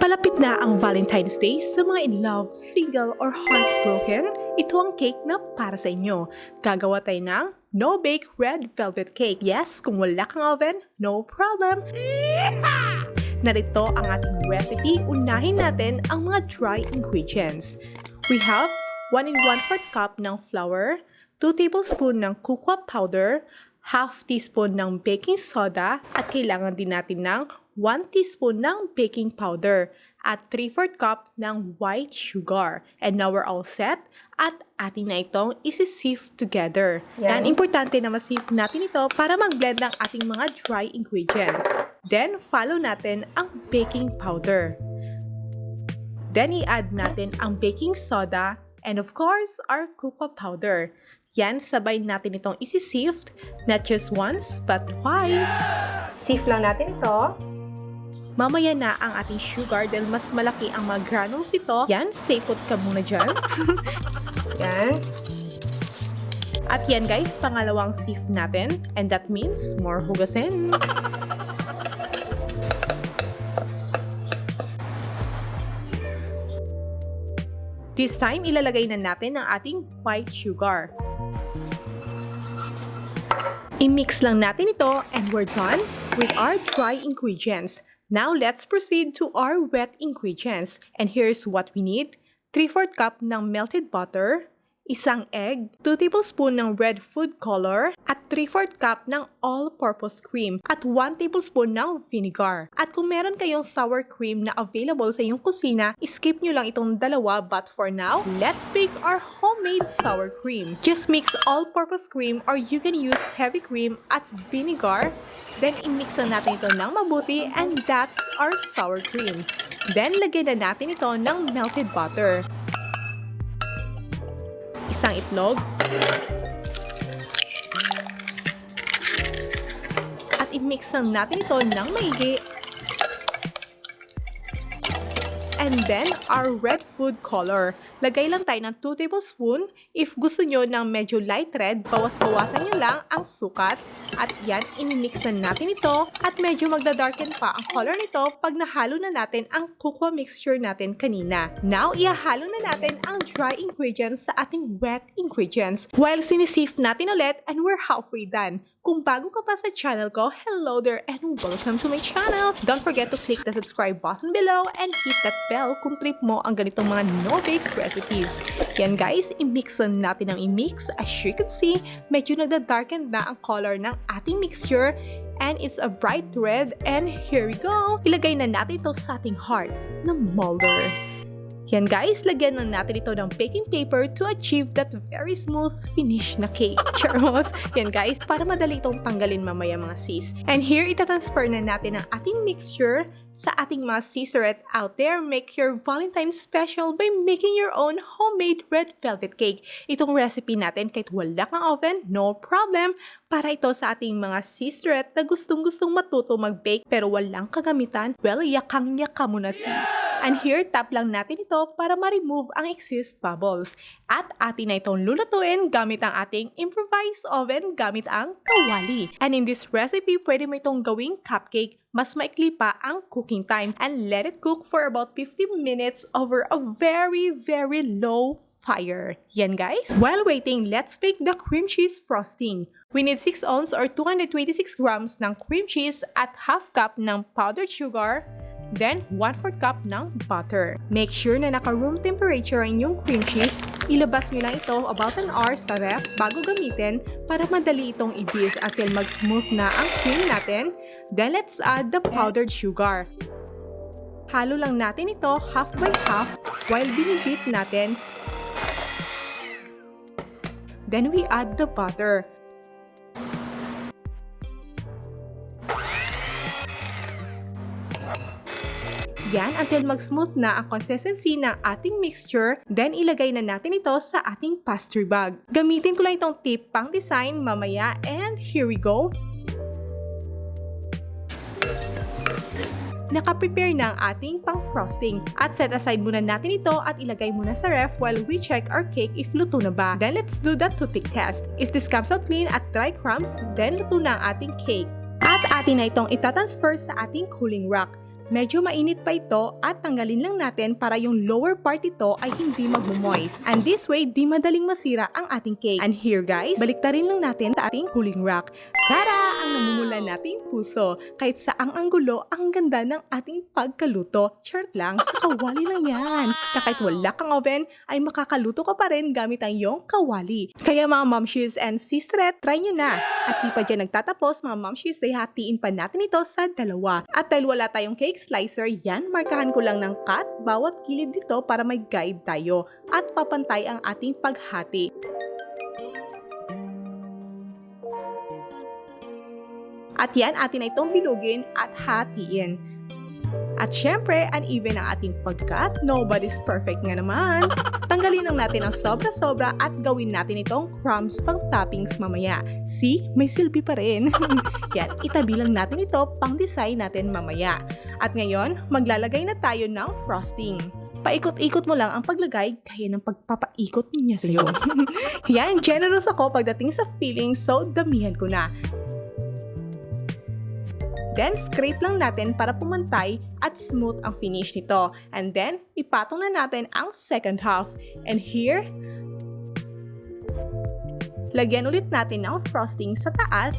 Palapit na ang Valentine's Day sa mga in love, single, or heartbroken. Ito ang cake na para sa inyo. Gagawa tayo ng no-bake red velvet cake. Yes, kung wala kang oven, no problem. Narito ang ating recipe. Unahin natin ang mga dry ingredients. We have 1 1/4 cup ng flour, 2 tablespoon ng cocoa powder, half teaspoon ng baking soda, at kailangan din natin ng 1 teaspoon ng baking powder at 3/4 cup ng white sugar. And now we're all set at atin na itong isi-sieve together. Yan. And importante na ma-sieve natin ito para mag-blend ang ating mga dry ingredients. Then, follow natin ang baking powder. Then, i-add natin ang baking soda and of course, our cocoa powder. Yan, sabay natin itong isi-sieve, not just once, but twice. Sieve lang natin ito. Mamaya na ang ating sugar dahil mas malaki ang mga granules ito. Yan, stay put ka muna dyan. Yan. At yan guys, pangalawang sieve natin. And that means more hugasin. This time, ilalagay na natin ang ating white sugar. I-mix lang natin ito and we're done with our dry ingredients. Now, let's proceed to our wet ingredients. And here's what we need. 3/4 cup ng melted butter, isang egg, 2 tablespoon ng red food color, at 3/4 cup ng all-purpose cream, at 1 tablespoon ng vinegar. At kung meron kayong sour cream na available sa iyong kusina, skip nyo lang itong dalawa, but for now, let's make our homemade sour cream. Just mix all-purpose cream or you can use heavy cream at vinegar. Then, i-mix na natin ito ng mabuti and that's our sour cream. Then, lagyan na natin ito ng melted butter. Isang itlog. At i-mix lang natin ito ng maigi. And then, our red food color. Lagay lang tayo ng 2 tablespoon. If gusto nyo ng medyo light red, bawas-bawasan nyo lang ang sukat. At yan, in-mix na natin ito. At medyo magda-darken pa ang color nito pag nahalo na natin ang cocoa mixture natin kanina. Now, ihahalo na natin ang dry ingredients sa ating wet ingredients. While sinisieve natin ulit and we're halfway done. Kung bago ka pa sa channel ko, hello there and welcome to my channel. Don't forget to click the subscribe button below and hit that bell kung trip mo ang ganitong mga no-bake recipes. Yan guys, i-mix natin ang i-mix. As you can see, medyo nagda-darken na ang color ng ating mixture and it's a bright red. And here we go. Ilagay na natin ito sa ating heart na molder. Yan guys, lagyan na natin ito ng baking paper to achieve that very smooth finish na cake. Charmos! Yan guys, para madali itong tanggalin mamaya mga sis. And here, itatransfer na natin ang ating mixture sa ating mga sisterette out there. Make your Valentine's special by making your own homemade red velvet cake. Itong recipe natin kahit wala kang oven, no problem. Para ito sa ating mga sisterette na gustong-gustong matuto mag-bake pero walang kagamitan, well, yakang-yaka mo na sis. And here, tap lang natin ito para ma-remove ang excess bubbles. At atin na itong lulutuin gamit ang ating improvised oven gamit ang kawali. And in this recipe, pwede mo itong gawing cupcake. Mas maikli pa ang cooking time and let it cook for about 50 minutes over a very, very low fire. Yan guys. While waiting, let's bake the cream cheese frosting. We need 6 ounces or 226 grams ng cream cheese at half cup ng powdered sugar, then 1/4 cup ng butter. Make sure na naka-room temperature ang inyong cream cheese. Ilabas nyo lang ito about an hour sa ref bago gamitin para madali itong i-beat until mag-smooth na ang cream natin. Then let's add the powdered sugar. Halo lang natin ito half by half while binibit natin. Then we add the butter. Yan until mag-smooth na ang consistency ng ating mixture. Then ilagay na natin ito sa ating pastry bag. Gamitin ko lang itong tip pang design mamaya and here we go. Naka-prepare na ang ating pang-frosting. At set aside muna natin ito at ilagay muna sa ref while we check our cake if luto na ba. Then let's do the toothpick test. If this comes out clean at dry crumbs, then luto na ang ating cake. At atin na itong itatransfer sa ating cooling rack. Medyo mainit pa ito at tanggalin lang natin para yung lower part ito ay hindi magmo-moist. And this way, di madaling masira ang ating cake. And here guys, baliktarin lang natin sa ating cooling rack. Tara! Ang namumula nating puso. Kahit saang anggulo, ang ganda ng ating pagkaluto. Chart lang, sa kawali lang yan. Kahit wala kang oven, ay makakaluto ka pa rin gamit ang iyong kawali. Kaya mga momshies and sistret, try nyo na. At di pa dyan nagtatapos, mga momshies, ay hatiin pa natin ito sa dalawa. At dahil wala tayong cake slicer, yan, markahan ko lang ng cut bawat gilid dito para may guide tayo. At papantay ang ating paghati. At yan, atin na itong bilugin at hatiin. At syempre, uneven ang ating pagkat. Nobody's perfect nga naman. Tanggalin lang natin ang sobra-sobra at gawin natin itong crumbs pang toppings mamaya. See? May silbi pa rin. Yan, itabi lang natin ito pang design natin mamaya. At ngayon, maglalagay na tayo ng frosting. Paikot-ikot mo lang ang paglagay kaya ng pagpapaikot niya sa'yo. Yan, generous ako pagdating sa filling, so damihan ko na. Then, scrape lang natin para pumantay at smooth ang finish nito. And then, ipatong na natin ang second half. And here, lagyan ulit natin ng frosting sa taas.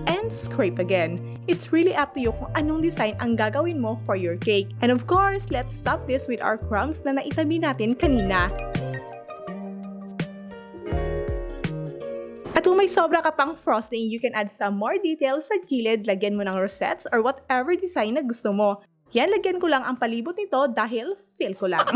And scrape again. It's really up to you kung anong design ang gagawin mo for your cake. And of course, let's top this with our crumbs na naitabi natin kanina. At kung may sobra ka pang frosting, you can add some more details sa gilid, lagyan mo ng rosettes or whatever design na gusto mo. Yan, lagyan ko lang ang palibot nito dahil feel ko lang.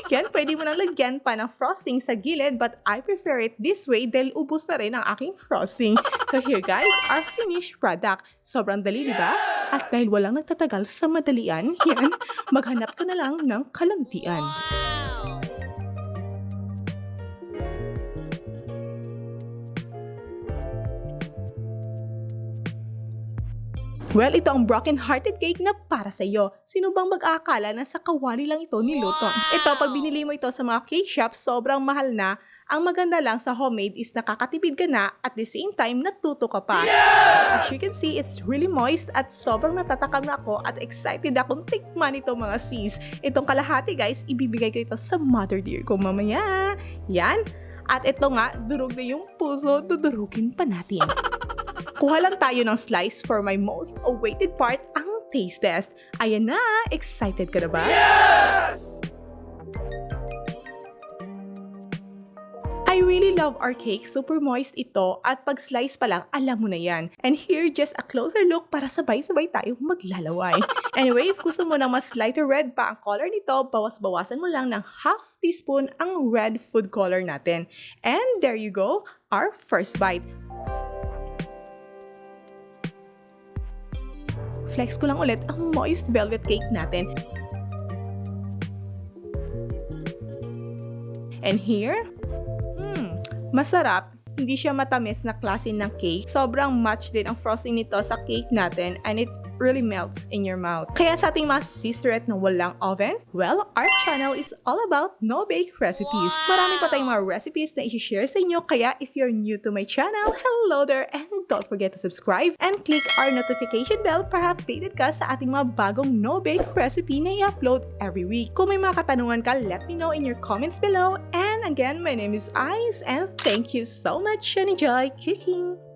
Yan, pwede mo nang lagyan pa ng frosting sa gilid but I prefer it this way dahil ubos na rin ang aking frosting. So here guys, our finished product. Sobrang dali, di ba? At dahil walang nagtatagal sa madalian, yan, maghanap ka na lang ng kalantian. Well, ito ang broken-hearted cake na para sa iyo. Sino bang mag-aakala na sa kawali lang ito niluto? Ito, pag binili mo ito sa mga cake shop, sobrang mahal na. Ang maganda lang sa homemade is nakakatipid ka na at the same time natuto ka pa. As you can see, it's really moist at sobrang natatakam na ako at excited akong tikman ito mga sis. Itong kalahati guys, ibibigay ko ito sa mother dear ko mamaya. Yan. At ito nga, durog na yung puso, dudurugin pa natin. Kuha lang tayo ng slice for my most awaited part, ang taste test. Ayan na! Excited ka na ba? Yes! I really love our cake. Super moist ito at pag slice pa lang, alam mo na yan. And here, just a closer look para sabay-sabay tayo maglalaway. Anyway, if gusto mo na mas lighter red pa ang color nito, bawas-bawasan mo lang ng half teaspoon ang red food color natin. And there you go, our first bite. Flex ko lang ulit ang moist velvet cake natin. And here, masarap. Hindi siya matamis na klase ng cake. Sobrang match din ang frosting nito sa cake natin and it really melts in your mouth. Kaya sa ating mga sisterette na walang oven, well, our channel is all about no-bake recipes. Marami pa tayong mga recipes na i-share sa inyo, kaya if you're new to my channel, hello there, and don't forget to subscribe and click our notification bell para updated ka sa ating mga bagong no-bake recipe na i-upload every week. Kung may mga katanungan ka, let me know in your comments below. And again, my name is Ice, and thank you so much and enjoy cooking!